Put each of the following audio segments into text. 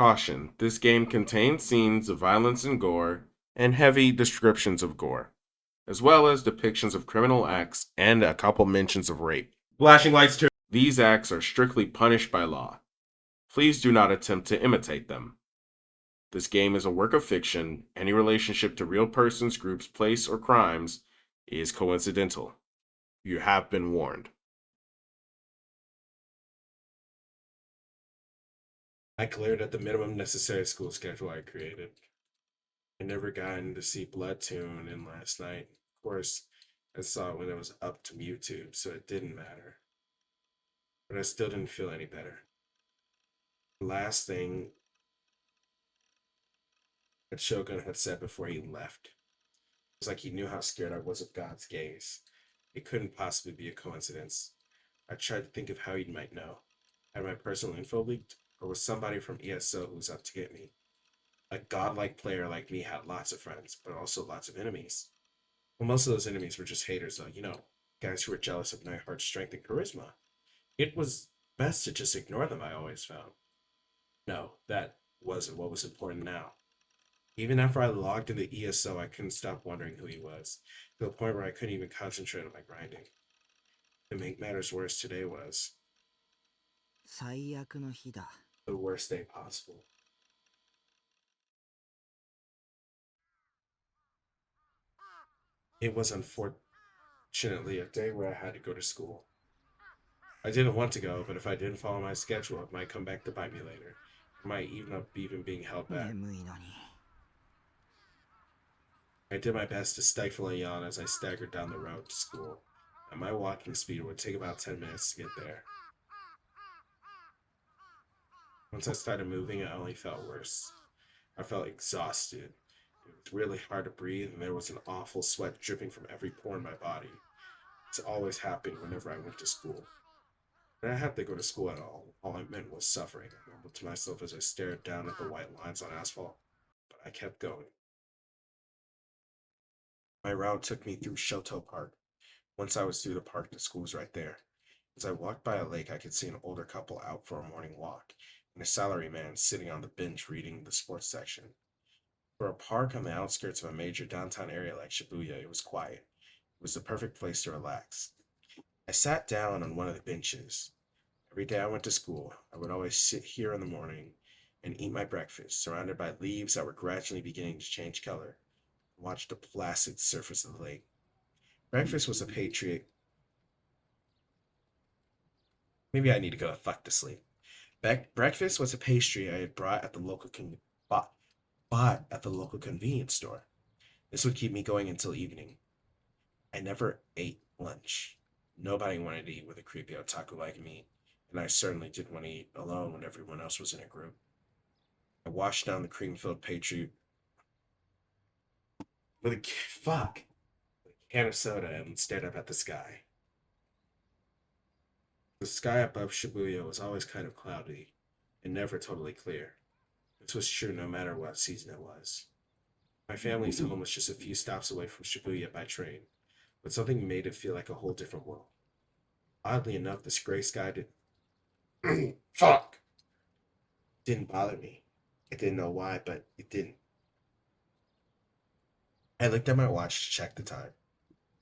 Caution, this game contains scenes of violence and gore, and heavy descriptions of gore, as well as depictions of criminal acts and a couple mentions of rape. Flashing lights too. These acts are strictly punished by law. Please do not attempt to imitate them. This game is a work of fiction. Any relationship to real persons, groups, place, or crimes is coincidental. You have been warned. I glared at the minimum necessary school schedule I created. I never gotten to see Blood Tune in last night. Of course, I saw it when it was up to YouTube, so it didn't matter. But I still didn't feel any better. The last thing that Shogun had said before he left was like he knew how scared I was of God's gaze. It couldn't possibly be a coincidence. I tried to think of how he might know. Had my personal info leaked, or was somebody from ESO who was out to get me? A godlike player like me had lots of friends, but also lots of enemies. Well, most of those enemies were just haters, though, guys who were jealous of Nightheart's strength and charisma. It was best to just ignore them, I always found. No, that wasn't what was important now. Even after I logged into ESO, I couldn't stop wondering who he was, to the point where I couldn't even concentrate on my grinding. To make matters worse, today was the worst day possible. It was unfortunately a day where I had to go to school. I didn't want to go, but if I didn't follow my schedule, it might come back to bite me later. It might even being held back. I did my best to stifle a yawn as I staggered down the road to school. At my walking speed, it would take about 10 minutes to get there. Once I started moving, I only felt worse. I felt exhausted. It was really hard to breathe, and there was an awful sweat dripping from every pore in my body. This always happened whenever I went to school. But I had to go to school at all. All I meant was suffering. I mumbled to myself as I stared down at the white lines on asphalt. But I kept going. My route took me through Shoto Park. Once I was through the park, the school was right there. As I walked by a lake, I could see an older couple out for a morning walk, and a salaryman sitting on the bench reading the sports section. For a park on the outskirts of a major downtown area like Shibuya, it was quiet. It was the perfect place to relax. I sat down on one of the benches. Every day I went to school, I would always sit here in the morning and eat my breakfast, surrounded by leaves that were gradually beginning to change color, and watch the placid surface of the lake. Breakfast was a patriot. Maybe I need to go the fuck to sleep. Breakfast was a pastry I had bought, bought at the local convenience store. This would keep me going until evening. I never ate lunch. Nobody wanted to eat with a creepy otaku like me, and I certainly didn't want to eat alone when everyone else was in a group. I washed down the cream-filled pastry with a can of soda and stared up at the sky. The sky above Shibuya was always kind of cloudy and never totally clear. This was true no matter what season it was. My family's home was just a few stops away from Shibuya by train, but something made it feel like a whole different world. Oddly enough, this gray sky fuck didn't bother me. I didn't know why, but it didn't. I looked at my watch to check the time.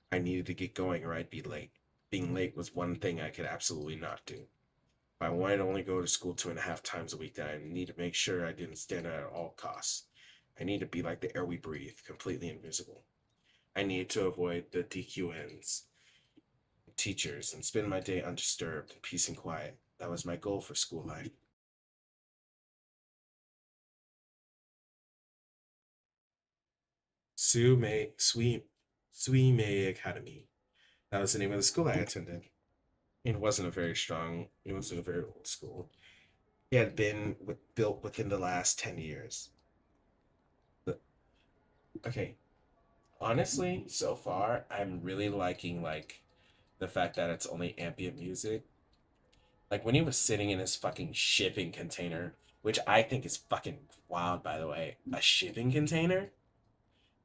I needed to get going or I'd be late. Being late was one thing I could absolutely not do. If I wanted to only go to school 2.5 times a week, then I needed to make sure I didn't stand out at all costs. I needed to be like the air we breathe, completely invisible. I needed to avoid the DQNs, teachers, and spend my day undisturbed, in peace and quiet. That was my goal for school life. Suimei Academy. That was the name of the school I attended. It wasn't a very old school. It had been built within the last 10 years. But, okay, honestly, so far, I'm really liking, like, the fact that it's only ambient music. Like, when he was sitting in his fucking shipping container, which I think is fucking wild, by the way. A shipping container?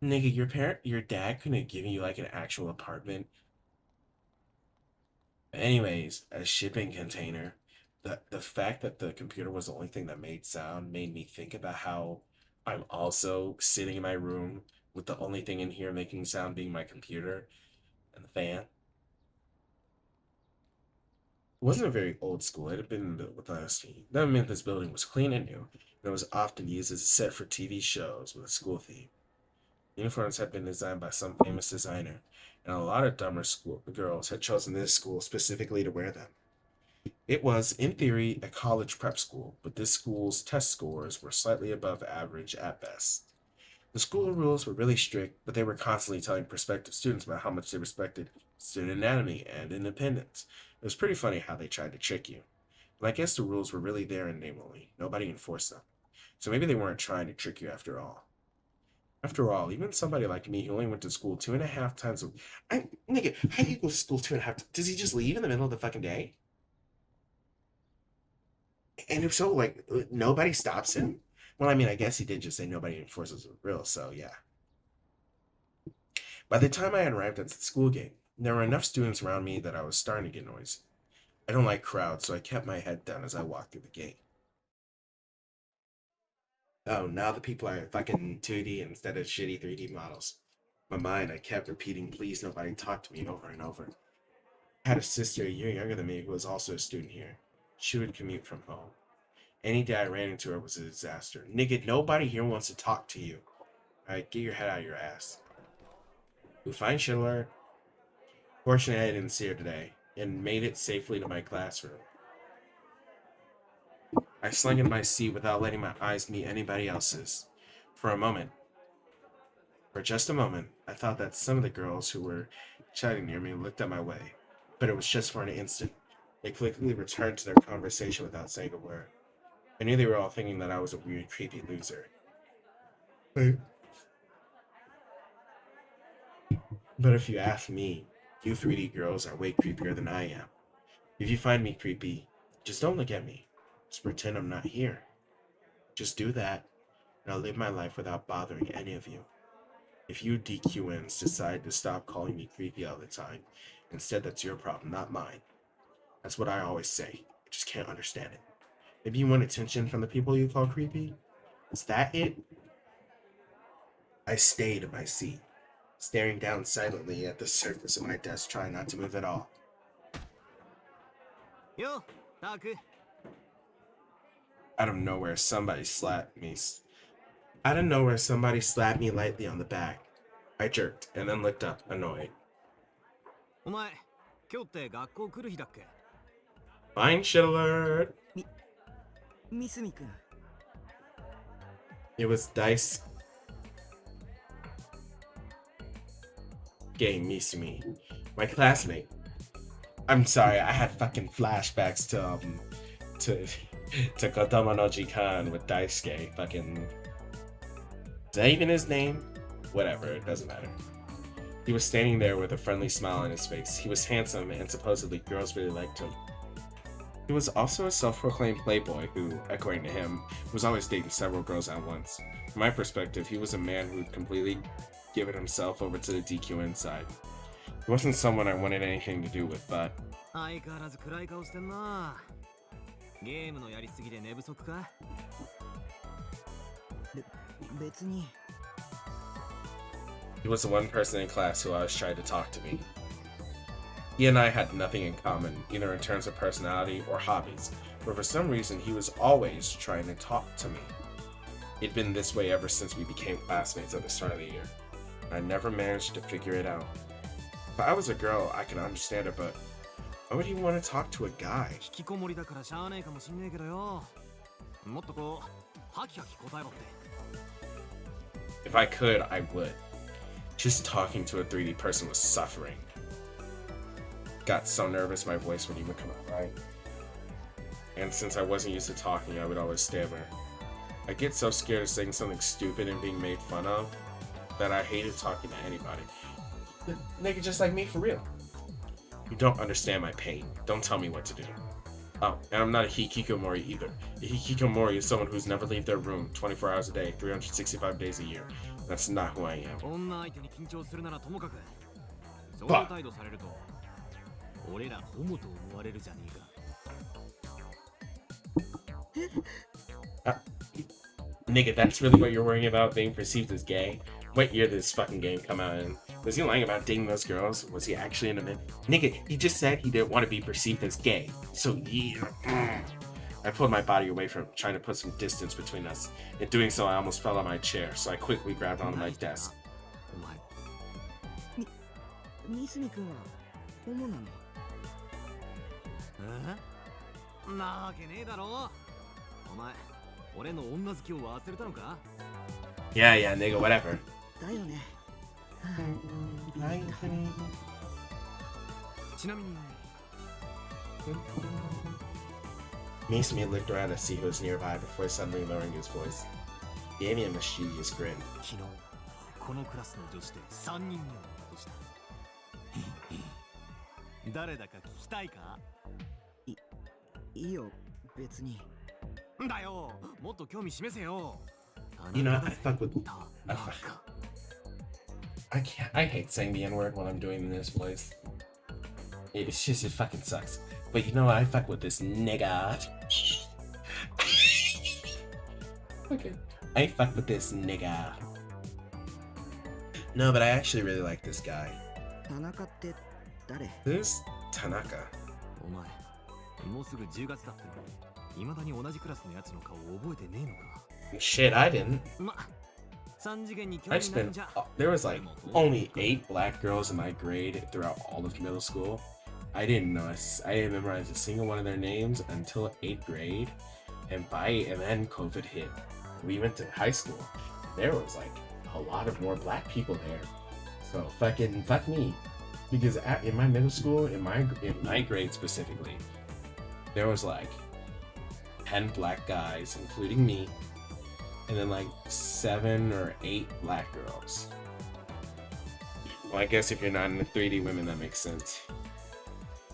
Nigga, your dad couldn't have given you, like, an actual apartment. Anyways, a shipping container. The fact that the computer was the only thing that made sound made me think about how I'm also sitting in my room with the only thing in here making sound being my computer and the fan. It wasn't a very old school. It had been built with honesty. That meant this building was clean and new, and it was often used as a set for TV shows with a school theme. Uniforms had been designed by some famous designer, and a lot of dumber school girls had chosen this school specifically to wear them. It was, in theory, a college prep school, but this school's test scores were slightly above average at best. The school rules were really strict, but they were constantly telling prospective students about how much they respected student anatomy and independence. It was pretty funny how they tried to trick you. But I guess the rules were really there in name only. Nobody enforced them. So maybe they weren't trying to trick you after all. After all, even somebody like me who only went to school 2.5 times a week. Nigga, how do you go to school 2.5 times? Does he just leave in the middle of the fucking day? And if so, like, nobody stops him? Well, I mean, I guess he did just say nobody enforces the rules, so yeah. By the time I had arrived at the school gate, there were enough students around me that I was starting to get noisy. I don't like crowds, so I kept my head down as I walked through the gate. Oh, now the people are fucking 2D instead of shitty 3D models. In my mind, I kept repeating, please nobody talk to me over and over. I had a sister a year younger than me who was also a student here. She would commute from home. Any day I ran into her was a disaster. Nigga, nobody here wants to talk to you. Alright, get your head out of your ass. We find Schiller. Fortunately, I didn't see her today, and made it safely to my classroom. I slunk in my seat without letting my eyes meet anybody else's. For a moment, for just a moment, I thought that some of the girls who were chatting near me looked at my way, but it was just for an instant. They quickly returned to their conversation without saying a word. I knew they were all thinking that I was a weird, creepy loser. But if you ask me, you 3D girls are way creepier than I am. If you find me creepy, just don't look at me. Just pretend I'm not here. Just do that, and I'll live my life without bothering any of you. If you DQNs decide to stop calling me creepy all the time, instead that's your problem, not mine. That's what I always say. I just can't understand it. Maybe you want attention from the people you call creepy? Is that it? I stayed in my seat, staring down silently at the surface of my desk, trying not to move at all. Yo, Taku. Out of nowhere, somebody slapped me. Out of nowhere, somebody slapped me lightly on the back. I jerked and then looked up, annoyed. お前、今日って学校来る日だっけ Fine shit alert! ミスミ君。It was Dice Game Misumi, my classmate. I'm sorry, I had fucking flashbacks to to Kotomo no Jikan with Daisuke. Fucking, is that even his name? Whatever, it doesn't matter. He was standing there with a friendly smile on his face. He was handsome, and supposedly girls really liked him. He was also a self-proclaimed playboy who, according to him, was always dating several girls at once. From my perspective, he was a man who'd completely given himself over to the DQN side. He wasn't someone I wanted anything to do with, but 相変わらず暗い顔してんな。ゲームのやりすぎで寝不足か別に。he was the one person in class who always tried to talk to me. He and I had nothing in common, either in terms of personality or hobbies, but for some reason he was always trying to talk to me. He'd been this way ever since we became classmates at the start of the year. I never managed to figure it out. If I was a girl, I could understand it, but why would he want to talk to a guy? 引きこもりだからしゃあねえかもしんねえけどよ。もっとこう、ハキハキ答えろって。If I could, I would. Just talking to a 3D person was suffering. Got so nervous my voice wouldn't even come out right. And since I wasn't used to talking, I would always stammer. I get so scared of saying something stupid and being made fun of that I hated talking to anybody. Nigga just like me for real. You don't understand my pain. Don't tell me what to do. Oh, and I'm not a hikikomori either. A hikikomori is someone who's never leave their room 24 hours a day, 365 days a year. That's not who I am. 女相手に緊張するならともかく、そういう態度されると、俺らホモと思われるじゃねえか。Nigga, that's really what you're worrying about, being perceived as gay? What year did this fucking game come out in? Was he lying about dating those girls? Was he actually in a mid? Nigga, he just said he didn't want to be perceived as gay. So yeah. I pulled my body away from him, trying to put some distance between us. In doing so, I almost fell on my chair, so I quickly grabbed onto my desk. お前三角君はホモなの？なわけねえだろ。お前俺の女好きを忘れたのか？ Yeah, yeah, nigga, whatever. だよね。ちなみに Misumi looked around to see who was nearby before suddenly lowering his voice. He gave me a mischievous grin. 昨日このクラスの女子で3人に落とした。誰だか聞きたいか？いいよ別に。だよもっと興味示せよ。 You know, I fuck with. I hate saying the N-word when I'm doing this voice. It fucking sucks. But you know what? I fuck with this nigga. Okay. I fuck with this nigga. No, but I actually really like this guy. 田中って誰？ Who's Tanaka? お前もうすぐ10月だってのに未だに同じクラスのやつの顔を覚えてねえのか？ Shit, I didn't. ま、3次元に興 I 味ないん spent. じゃ。 There was like only 8 black girls in my grade throughout all of middle school. I didn't memorize a single one of their names until 8th grade, and then COVID hit. We went to high school. There was like a lot of more black people there. So fuck me, because in my middle school, in my grade specifically, there was like 10 black guys, including me, and then like 7 or 8 black girls. Well, I guess if you're not into 3D women, that makes sense.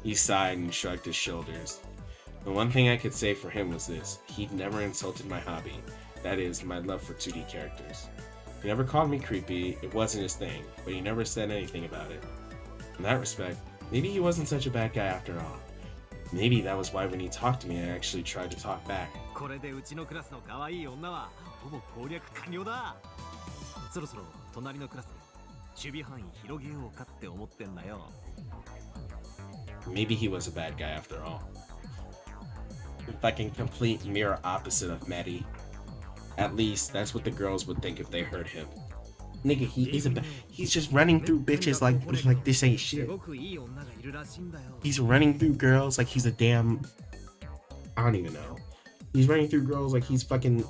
He sighed and shrugged his shoulders. The one thing I could say for him was this: he'd never insulted my hobby, that is, my love for 2D characters. He never called me creepy, it wasn't his thing, but he never said anything about it. In that respect, maybe he wasn't such a bad guy after all. Maybe that was why when he talked to me, I actually tried to talk back. これでうちのクラスの可愛い女はほぼ攻略完了だ。そろそろ隣のクラスで守備範囲広げようかって思ってんだよ。 Maybe he was a bad guy after all. The fucking complete mirror opposite of Maddie. At least that's what the girls would think if they heard him. Nigga, he's just running through bitches like this ain't shit. He's running through girls like he's a damn. I don't even know. He's running through girls like he's fucking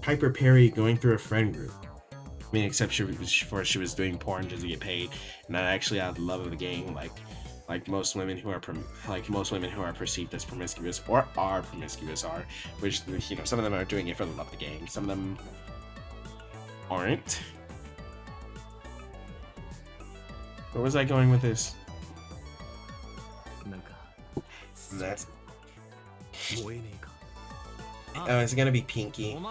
Piper Perry going through a friend group. I mean, except she was doing porn just to get paid, not actually out of the love of the game, like most women who are perceived as promiscuous or are promiscuous are, which, you know, some of them are doing it for the love of the game, some of them aren't. Where was I going with this? That's. Oh, is it gonna be Pinky? Hold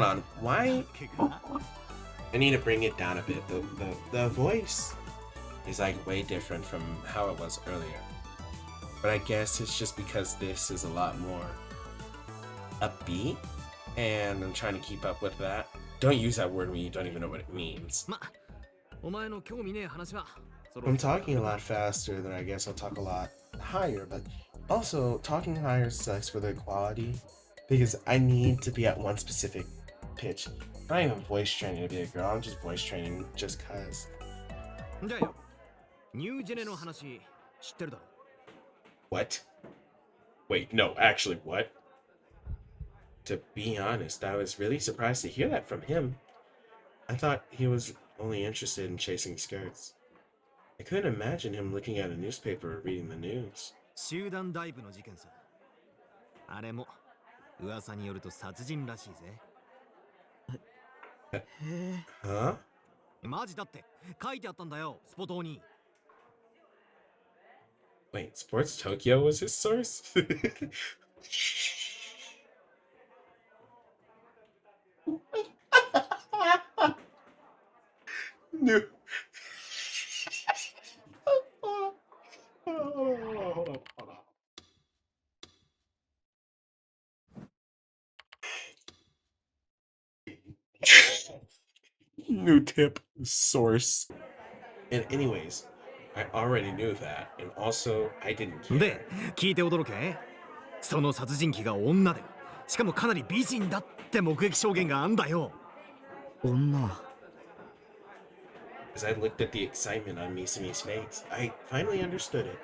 on, why? I need to bring it down a bit. The voice is like way different from how it was earlier. But I guess it's just because this is a lot more upbeat, and I'm trying to keep up with that. Don't use that word when you don't even know what it means. I'm talking a lot faster than I guess I'll talk a lot higher, but also talking higher sucks for the equality because I need to be at one specific pitch. I'm not even voice training to be a girl, I'm just voice training just cause. What? Wait, no, actually, what? To be honest, I was really surprised to hear that from him. I thought he was only interested in chasing skirts. I couldn't imagine him looking at a newspaper or reading the news. 集団ダイブの事件さ。あれも噂によると殺人らしいぜ。Huh? マジだって書いてあったんだよ、スポ島に。Wait, Sports Tokyo was his source? No. New tip source. And anyways, I already knew that, and also I didn't で care. 聞いて驚け。その殺人鬼が女で、しかもかなり美人だって目撃証言があんだよ。女。 As I looked at the excitement on Misumi's face, I finally understood it.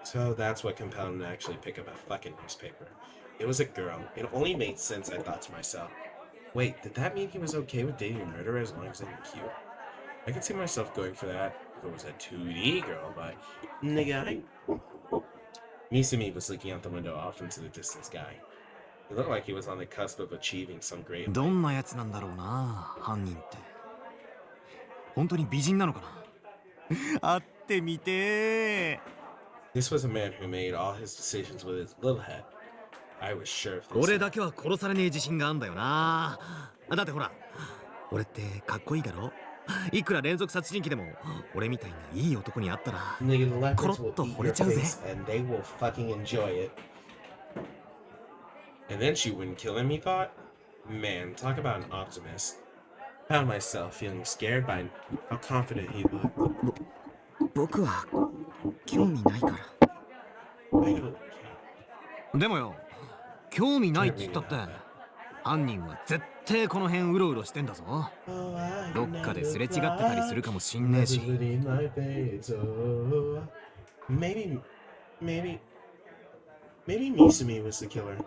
So that's what compelled him to actually pick up a fucking newspaper. It was a girl. It only made sense, I thought to myself. Wait, did that mean he was okay with dating a murderer as long as they were cute? I could see myself going for that if it was a 2D girl, but nigga, Misumi was looking out the window off into the distant sky. It looked like he was on the cusp of achieving some great どんなやつなんだろうな、犯人って。本当に美人なのかな。会ってみて。 This was a man who made all his decisions with his little head. I was sure of this. 俺だけは殺されねえ自信があんだよな。だってほら、俺ってかっこいいだろ。いくら連続殺人鬼でも俺みたいないい男に会ったら Nigga, the leopards will Korotto eat your horechaou ze. face and they will fucking enjoy it. And then she wouldn't kill him, he thought? Man, talk about an optimist. Found myself feeling scared by how confident he looked. 僕は興味ないから。 I don't care. でもよ、興味ないっつったって犯人は絶対この辺うろうろしてんだぞ。 Oh, I どっかですれ違ってたりするかもしんねえし。 Maybe, maybe Misumi was the killer.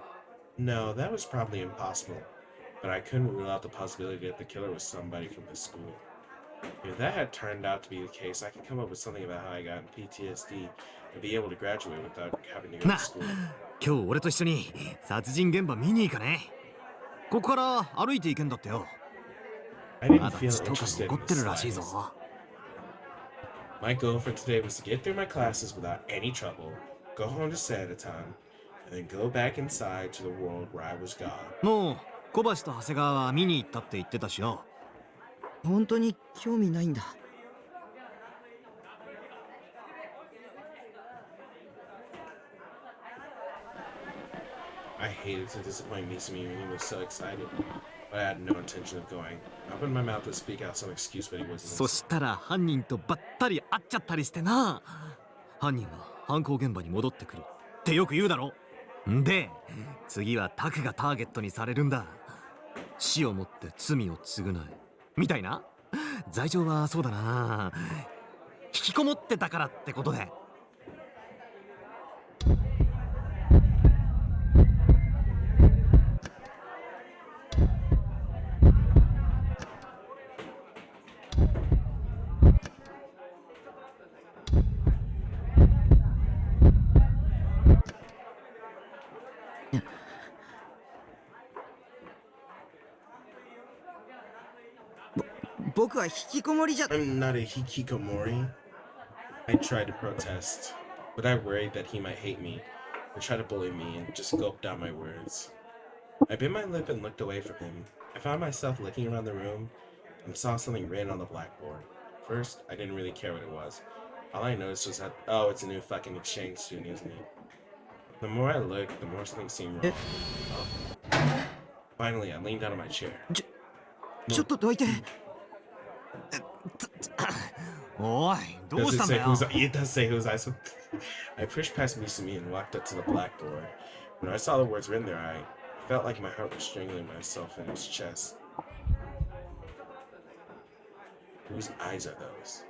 No, that was probably impossible. But I couldn't rule out the possibility that the killer was somebody from the school. If that had turned out to be the case, I could come up with something about how I got PTSD and be able to graduate without having to go な to school. 今日俺と一緒に殺人現場見に行かね。ここから歩いて行けんだってよ。 I ま didn't だ feel 血とか interested 残 in っ the てるらしいぞ。 slightest. My goal for today was to get through my classes without any trouble, go home to stay at a time, and then go back inside to the world where I was God. もう小橋と長谷川は見に行ったって言ってたしよ。本当に興味ないんだ。 I hated to disappoint Misumi when he was so excited, but I had no intention of going. I opened my mouth to speak out some excuse, but he wasn't そ listening. したら犯人とばったり会っちゃったりしてな。犯人は犯行現場に戻ってくるってよく言うだろ。んで次はタクがターゲットにされるんだ。死をもって罪を償えみたいな。罪状はそうだな、引きこもってたからってことで。 僕は引きこもりじゃ。 I'm not a hikikomori. I tried to protest, but I worried that he might hate me or try to bully me and just gulped down my words. I bit my lip and looked away from him. I found myself looking around the room and saw something written on the blackboard. First, I didn't really care what it was. All I noticed was that, oh, it's a new fucking exchange student, isn't it? The more I looked, the more something seemed wrong. Oh. Finally, I leaned out of my chair. ちょっとどいて。おい、どう Does し it たん say だよ。 whose it does say whose eyes? I pushed past Misumi and walked up to the blackboard. When I saw the words written there, I felt like my heart was strangling myself in its chest. Whose eyes are those?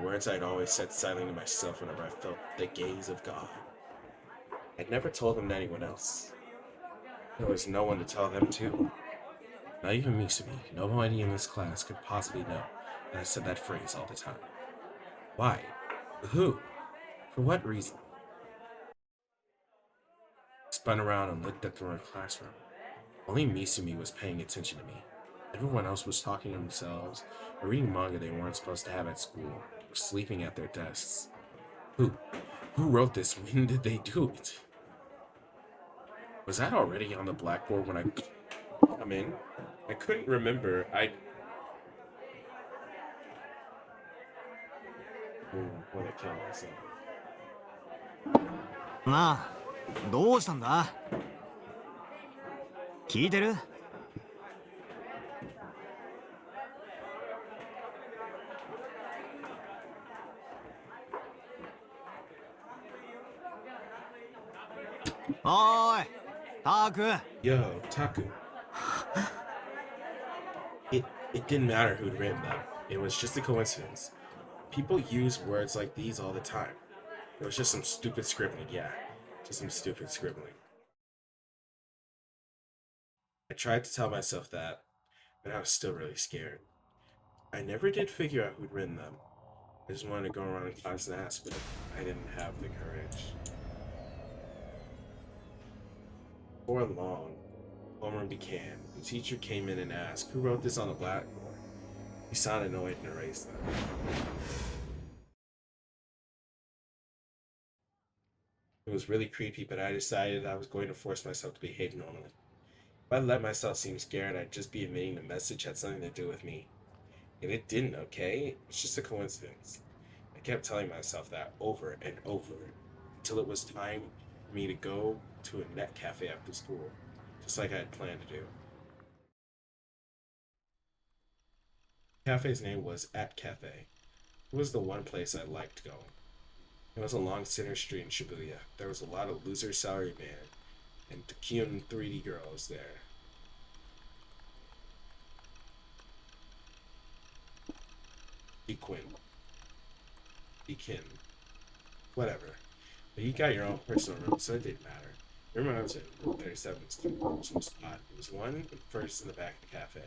Words I'd always said silently to myself whenever I felt the gaze of God. I'd never told them to anyone else. There was no one to tell them to. Not even Misumi. Nobody in this class could possibly know that I said that phrase all the time. Why? Who? For what reason? I spun around and looked at the classroom. Only Misumi was paying attention to me. Everyone else was talking to themselves or reading manga they weren't supposed to have at school, or sleeping at their desks. Who? Who wrote this? When did they do it? Was that already on the blackboard when I come in? I couldn't remember. What I kill myself. なあ、どうしたんだ。聞いてる。おーいタク Yo, Taku. It didn't matter who'd written them. It was just a coincidence. People use words like these all the time. It was just some stupid scribbling, yeah. Just some stupid scribbling. I tried to tell myself that, but I was still really scared. I never did figure out who'd written them. I just wanted to go around in class and ask, but I didn't have the courage. Before long, homeroom began. The teacher came in and asked, "Who wrote this on the blackboard?" He sounded annoyed and erased them. It was really creepy, but I decided I was going to force myself to behave normally. If I let myself seem scared, I'd just be admitting the message had something to do with me. And it didn't, okay? It's just a coincidence. I kept telling myself that over and over until it was time for me to go to a net cafe after school, just like I had planned to do. The cafe's name was At Cafe. It was the one place I liked going. It was along Center Street in Shibuya. There was a lot of loser salaryman and cute 3D girls there. Equin. Ekin. Whatever. But you got your own personal room, so it didn't matter. The room I was in, room 37, was the small spot. It was one first in the back of the cafe.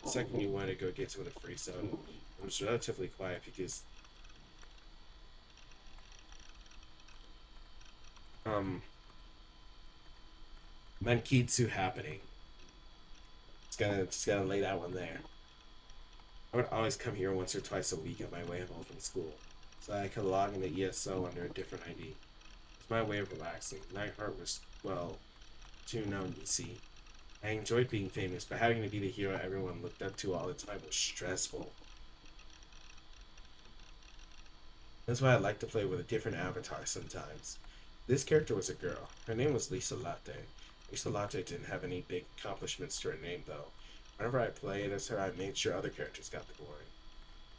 The second, you wanted to go get some of the free soda. It was relatively quiet because, Mankitsu happening. Just gotta lay that one there. I would always come here once or twice a week on my way home from school, so I could log into ESO under a different ID. It's my way of relaxing. Nightheart was, well, too known, you see. I enjoyed being famous, but having to be the hero everyone looked up to all the time was stressful. That's why I like to play with a different avatar sometimes. This character was a girl. Her name was Lisa Latte. Lisa Latte didn't have any big accomplishments to her name, though. Whenever I played as her, I made sure other characters got the glory.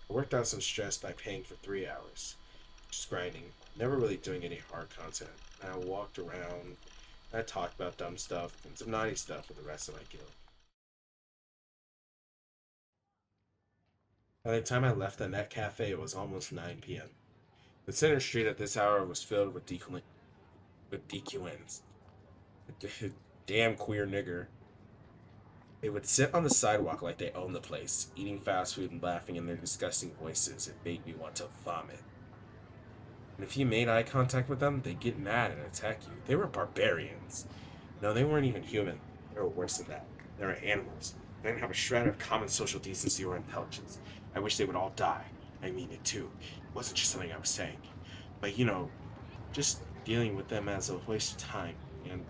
I worked out some stress by paying for 3 hours. Just grinding, never really doing any hard content. And I walked around, and I talked about dumb stuff and some naughty stuff with the rest of my guild. By the time I left the net cafe, it was almost 9 p.m. The center street at this hour was filled with DQNs. Damn queer nigger. They would sit on the sidewalk like they owned the place, eating fast food and laughing in their disgusting voices. It made me want to vomit. And if you made eye contact with them, they'd get mad and attack you. They were barbarians. No, they weren't even human. They were worse than that. They were animals. They didn't have a shred of common social decency or intelligence. I wish they would all die. I mean it too. It wasn't just something I was saying. But just dealing with them as a waste of time. And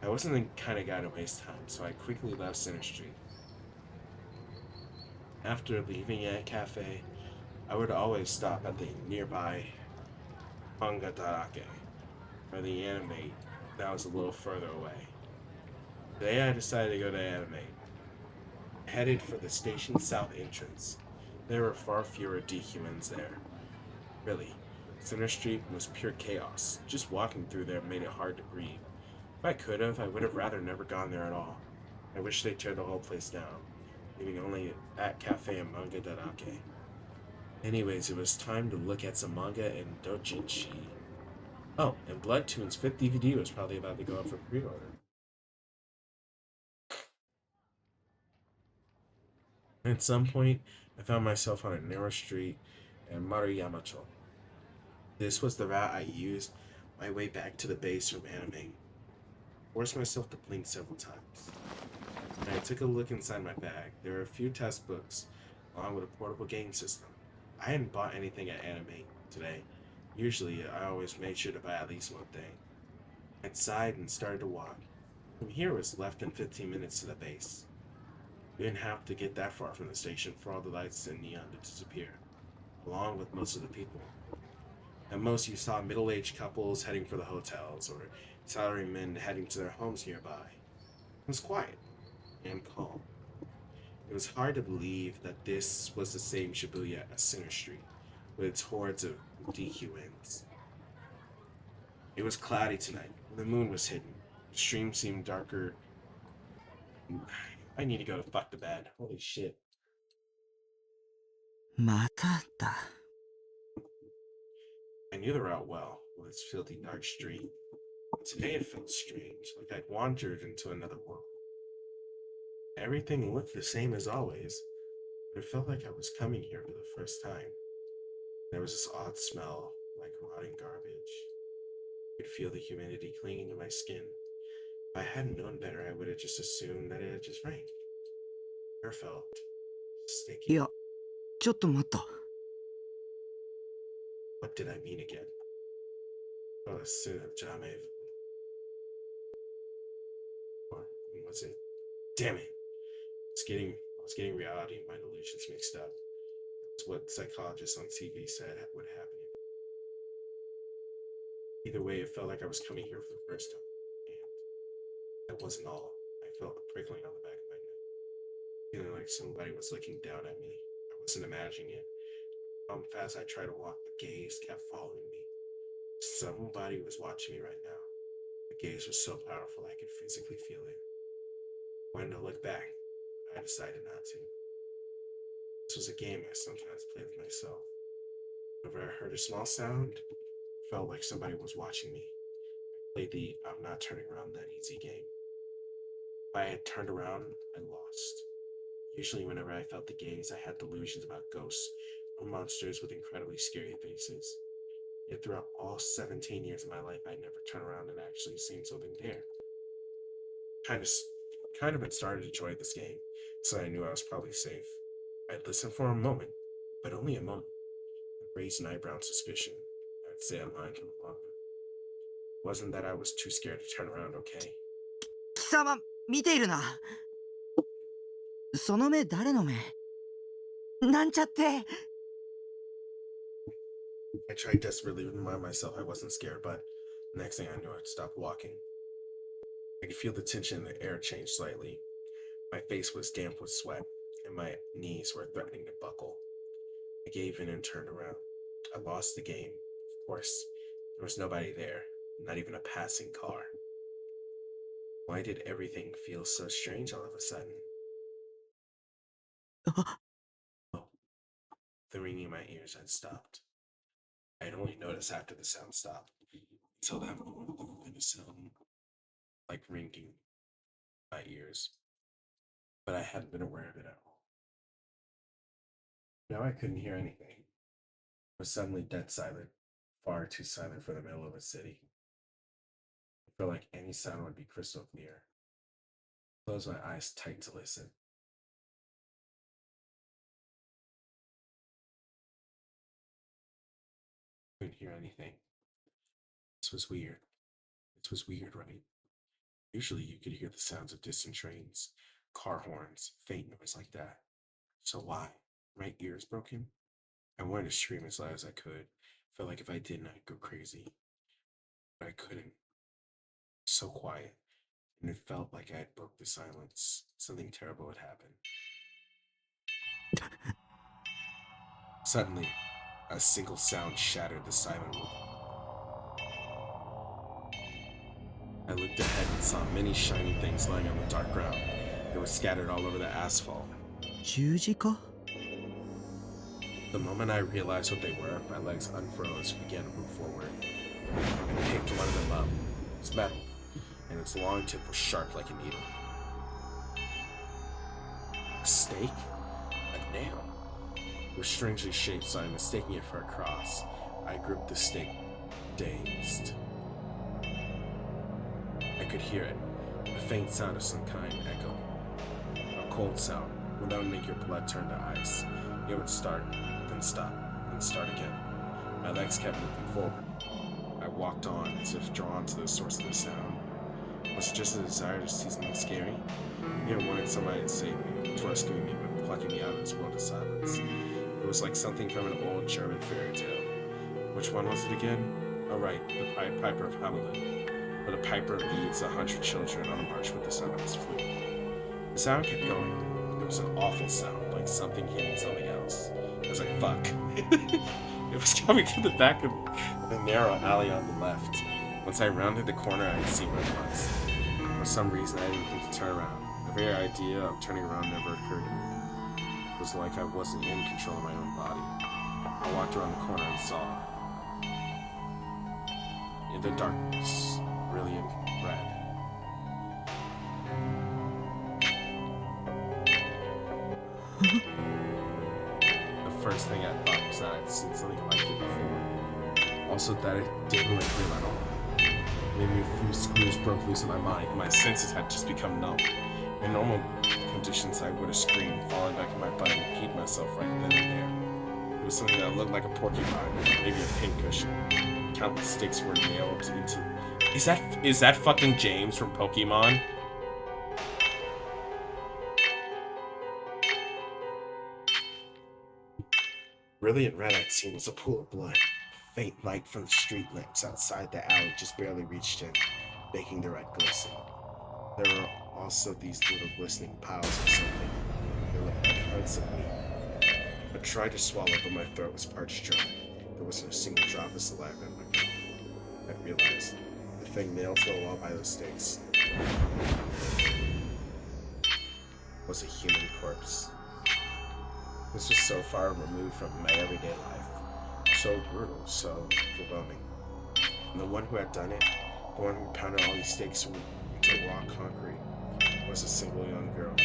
I wasn't the kind of guy to waste time, so I quickly left Center Street. After leaving a cafe, I would always stop at the nearby manga darake, or the anime that was a little further away. Today I decided to go to anime. Headed for the station south entrance. There were far fewer dehumans there. Really, Center Street was pure chaos. Just walking through there made it hard to breathe. If I could have, I would have rather never gone there at all. I wish they tore the whole place down, leaving only At Cafe and Manga Darake. Anyways, it was time to look at some manga and doujinshi. Oh, and Bloodtoon's 5th DVD was probably about to go up for pre-order. At some point, I found myself on a narrow street in Maruyamacho. This was the route I used my way back to the base from anime. Forced myself to blink several times. And I took a look inside my bag. There were a few test books, along with a portable game system. I hadn't bought anything at anime today. Usually, I always made sure to buy at least one thing. I sighed and started to walk. From here was less than 15 minutes to the base. We didn't have to get that far from the station for all the lights and neon to disappear, along with most of the people. At most, you saw middle-aged couples heading for the hotels, or salarymen heading to their homes nearby. It was quiet and calm. It was hard to believe that this was the same Shibuya as Center Street, with its hordes of DQNs. It was cloudy tonight. The moon was hidden. The stream seemed darker. I need to go to fuck the bed. Holy shit. まただ。 I knew the route well, with its filthy dark street. Today it felt strange, like I'd wandered into another world. Everything looked the same as always, but it felt like I was coming here for the first time. There was this odd smell, like rotting garbage. I could feel the humidity clinging to my skin. If I hadn't known better, I would have just assumed that it had just rained. The air felt い sticky. や、ちょっと待った。 What did I mean again? Oh, a sin of Jame. Or was it? Damn it! I was getting reality and my delusions mixed up. That's what psychologists on TV said would happen. Either way, it felt like I was coming here for the first time. And that wasn't all. I felt a prickling on the back of my neck, feeling like somebody was looking down at me. I wasn't imagining it. Fast I tried to walk, the gaze kept following me. Somebody was watching me right now. The gaze was so powerful I could physically feel it. I wanted to look back, but I decided not to. This was a game I sometimes played with myself. Whenever I heard a small sound, it felt like somebody was watching me. I played the I'm not turning around that easy game. If I had turned around, I lost. Usually whenever I felt the gaze, I had delusions about ghosts or monsters with incredibly scary faces. Yet throughout all 17 years of my life, I never turned around and actually seen something there. Kind of had started to enjoy this game, so I knew I was probably safe. I'd listen for a moment, but only a moment, and raise an eyebrow in suspicion. I'd say I'm lying to the longer. It wasn't that I was too scared to turn around, okay? 貴様、見ているな。その目、誰の目？なんちゃって。 I tried desperately to remind myself I wasn't scared, but the next thing I knew, I'd stopped walking. I could feel the tension in the air change slightly. My face was damp with sweat, and my knees were threatening to buckle. I gave in and turned around. I lost the game. Of course, there was nobody there, not even a passing car. Why did everything feel so strange all of a sudden? Oh, the ringing in my ears had stopped. I had only noticed after the sound stopped. Until that moment, there had been a sound like ringing in my ears, but I hadn't been aware of it at all. Now I couldn't hear anything. It was suddenly dead silent, far too silent for the middle of a city. I felt like any sound would be crystal clear. I closed my eyes tight to listen. I couldn't hear anything. This was weird. This was weird, right? Usually you could hear the sounds of distant trains, car horns, faint noise like that. So why? My ears broken? I wanted to scream as loud as I could. Felt like if I didn't, I'd go crazy. But I couldn't. So quiet. And it felt like I had broke the silence. Something terrible had happened. Suddenly, a single sound shattered the silent world. I looked ahead and saw many shiny things lying on the dark ground. They were scattered all over the asphalt. 十字架？ The moment I realized what they were, my legs unfroze and began to move forward. I picked one of them up. It was metal, and its long tip was sharp like a needle. A stake? A nail? It was strangely shaped, so I'm mistaking it for a cross. I gripped the stake, dazed. I could hear it, a faint sound of some kind echo. A cold sound, one that would make your blood turn to ice. It would start, then stop, then start again. My legs kept moving forward. I walked on as if drawn to the source of the sound. Was it just a desire to see something scary? Maybe I wanted somebody to save me, to rescue me by plucking me out of this world of silence. It was like something from an old German fairy tale. Which one was it again? Oh right, the Piper of Hamelin. Where the piper leads 100 children on a march with the sound of his flute. The sound kept going. It was an awful sound, like something hitting something else. I was like, fuck. It was coming from the back of the narrow alley on the left. Once I rounded the corner, I could see where it was. For some reason, I didn't think to turn around. The very idea of turning around never occurred to me. It was like I wasn't in control of my own body. I walked around the corner and saw, in the darkness, brilliant red. The first thing I thought was that I'd seen something like it before. Also, that it didn't look real at all. Maybe a few screws broke loose in my mind, and my senses had just become numb. In normal conditions, I would have screamed, fallen back in my butt, and peed myself right then and there. It was something that looked like a porcupine, maybe a pincushion. Countless sticks were nailed into. Is that fucking James from Pokemon? Brilliant red I'd seen was a pool of blood. Faint light from the street lamps outside the alley just barely reached in, making the red glisten. There were also these little glistening piles of something. They looked like hunks of meat. I tried to swallow, but my throat was parched dry. There wasn't a single drop of saliva in my mouth. I realized the thing nailed to the wall by those stakes was a human corpse. This was so far removed from my everyday life. So brutal, so overwhelming. And the one who had done it, the one who pounded all these stakes into raw concrete, was a single young girl.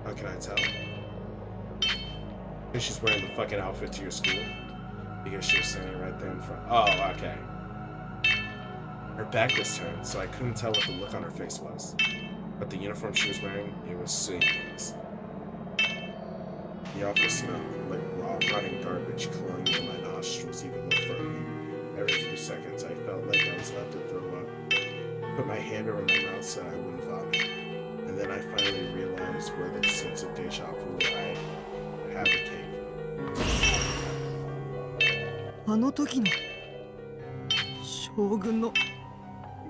How can I tell? Because she's wearing the fucking outfit to your school? Because she was standing right there in front. Oh, okay. Her back was turned, so I couldn't tell what the look on her face was. But the uniform she was wearing, it was seamless. The office smelled like raw, rotting garbage clawing into my nostrils even more firmly. Every few seconds, I felt like I was about to throw up. Put my hand over my mouth so I wouldn't vomit. And then I finally realized where the sense of deja vu I had came. あの時の将軍の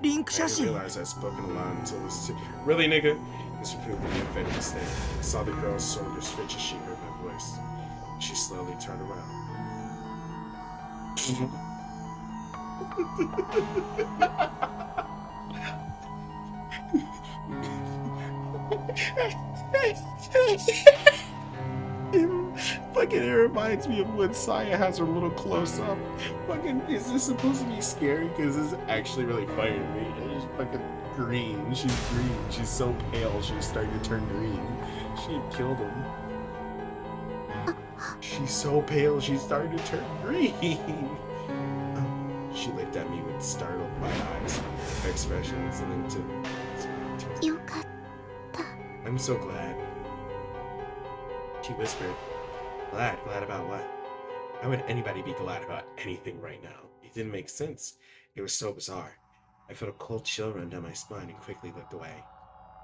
リンク I 写 didn't 真 realize I'd spoken aloud until this. Really, nigga? This would prove to be a fatal mistake. I saw the girl's shoulders twitch as she heard my voice. She slowly turned around. It reminds me of when Saya has her little close up. Fucking, is this supposed to be scary? Because it's actually really funny to me. She's fucking green. She's green. She's so pale. She's starting to turn green. She had killed him. She's so pale. She's starting to turn green. She looked at me with startled wide eyes, her expressions, and then to. よかった。 I'm so glad. She whispered. Glad? Glad about what? Why would anybody be glad about anything right now? It didn't make sense. It was so bizarre. I felt a cold chill run down my spine and quickly looked away.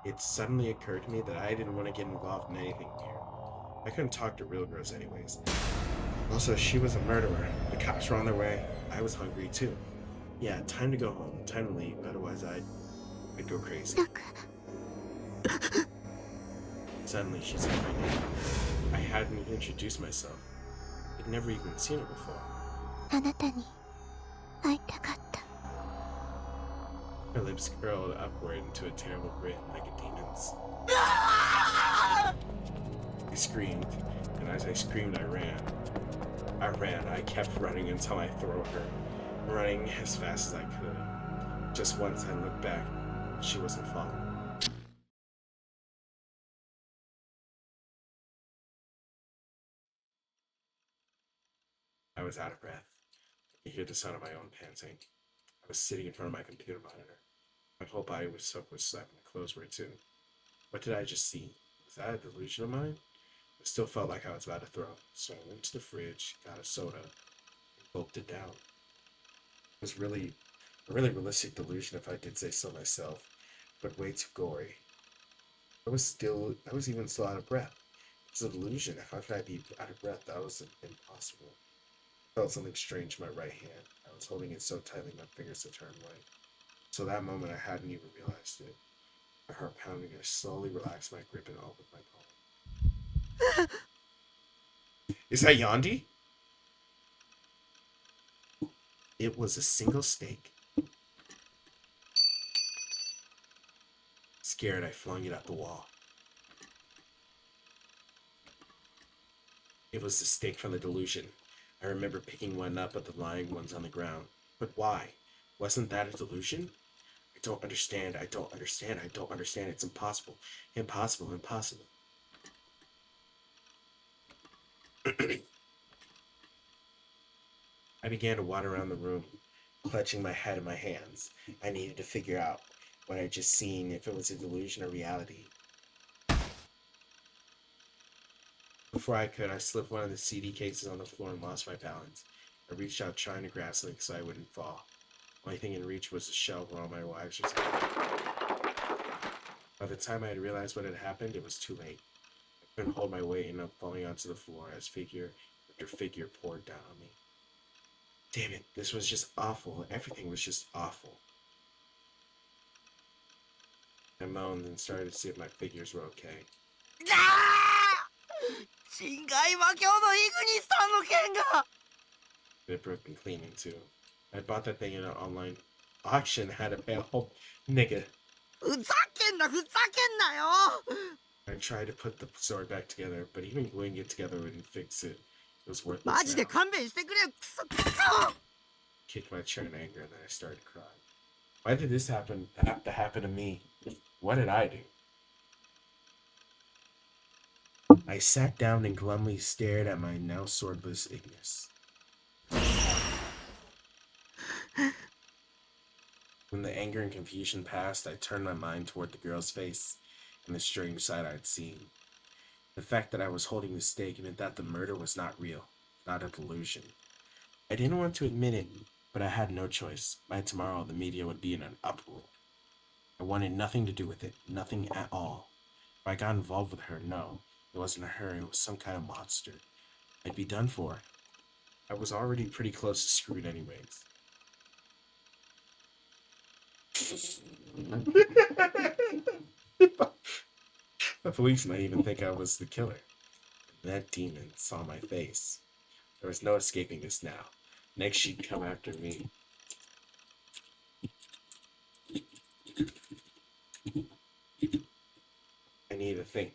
It suddenly occurred to me that I didn't want to get involved in anything here. I couldn't talk to real girls anyways. Also, she was a murderer. The cops were on their way. I was hungry too. Yeah, time to go home. Time to leave. Otherwise, I'd go crazy. タク、 Suddenly, she said my name. I hadn't even introduced myself. I'd never even seen her before. あなたに会いたかった。 Her lips curled upward into a terrible grin like a demon's. I screamed, and as I screamed, I ran. I kept running until my throat hurt, running as fast as I could. Just once I looked back, she wasn't following. I was out of breath. I could hear the sound of my own panting. I was sitting in front of my computer monitor. My whole body was soaked with sweat, and my clothes were too. What did I just see? Was that a delusion of mine? It still felt like I was about to throw, so I went to the fridge, got a soda, and gulped it down. It was really a really realistic delusion if I did say so myself, but way too gory. I was even still out of breath. It's a delusion. How could I be out of breath? That was impossible. I felt something strange in my right hand. I was holding it so tightly my fingers had turned white. So that moment I hadn't even realized it. My heart pounding, I slowly relaxed my grip and opened my palm. Is that Yandi? It was a single steak. Scared, I flung it at the wall. It was the stake from the delusion. I remember picking one up, but the lying one's on the ground. But why? Wasn't that a delusion? I don't understand. I don't understand. I don't understand. It's impossible. Impossible. Impossible. I began to wander around the room, clutching my head in my hands. I needed to figure out what I'd just seen, if it was a delusion or reality. Before I could, I slipped one of the CD cases on the floor and lost my balance. I reached out trying to grab something so I wouldn't fall. Only thing in reach was the shelf where all my wives were. By the time I had realized what had happened, it was too late. I couldn't hold my weight and I'm falling onto the floor as figure after figure poured down on me. Damn it, this was just awful. Everything was just awful. I moaned and started to see if my figures were okay. 侵害魔境のイグニスさんの剣が It had broken cleaning too. I bought that thing in an online auction and had to pay a whole nigga. ふざけんなよ I tried to put the sword back together, but even gluing it together wouldn't fix it. It was マ worthless ジで now. 勘弁してくれよクソクソ Kicked my chair in anger and then I started to cry. Why did this have to happen to me? What did I do? I sat down and glumly stared at my now swordless Ignis. When the anger and confusion passed, I turned my mind toward the girl's face and the strange sight I'd seen. The fact that I was holding the stake meant that the murder was not real, not a delusion. I didn't want to admit it, but I had no choice. By tomorrow, the media would be in an uproar. I wanted nothing to do with it, nothing at all. If I got involved with her, no, it wasn't her, it was some kind of monster. I'd be done for. I was already pretty close to screwed anyways. The police might even think I was the killer. That demon saw my face. There was no escaping this now. Next she'd come after me. I needed to think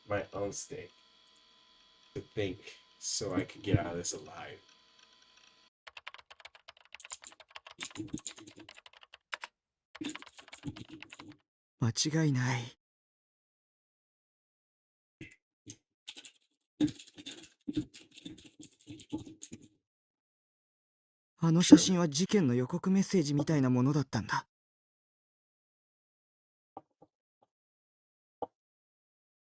my own stake. To think so I could get out of this alive.「間違いない」あの写真は事件の予告メッセージみたいなものだったんだ。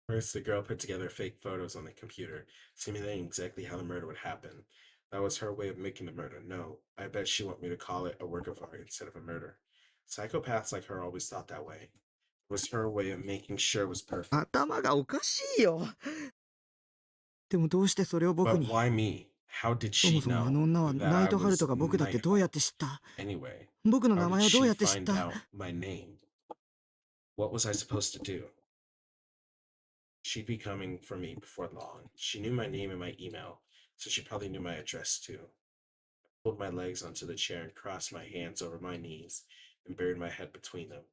First, the girl put together fake photos on the computer, simulating exactly how the murder would happen. That was her way of making the murder. No, I bet she wanted me to call it a work of art instead of a murder. Psychopaths like her always thought that way. It was her way of making sure it was perfect. 頭がおかしいよ。でもどうしてそれを僕 But に why me? How did そ she もそもあ know の女は that ナイ I トハル was トが僕だって Night どうやって知った Anyway, 僕の how 名 did 前をどう she やって知っ find た out my name? What was I supposed to do? She'd be coming for me before long. She knew my name and my email, so she probably knew my address too. I pulled my legs onto the chair and crossed my hands over my knees and buried my head between them.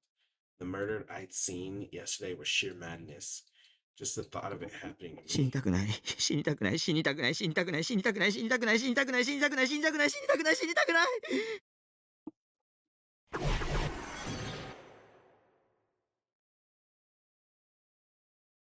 The murder I'd seen yesterday was sheer madness. Just the thought of it happening 死 to に me. たくない死にたくない死にたくない死にたくない死にたくない死にたくない死にたくない死にたくない死にたくない死にたくない死にたくない死にたくない死にたくない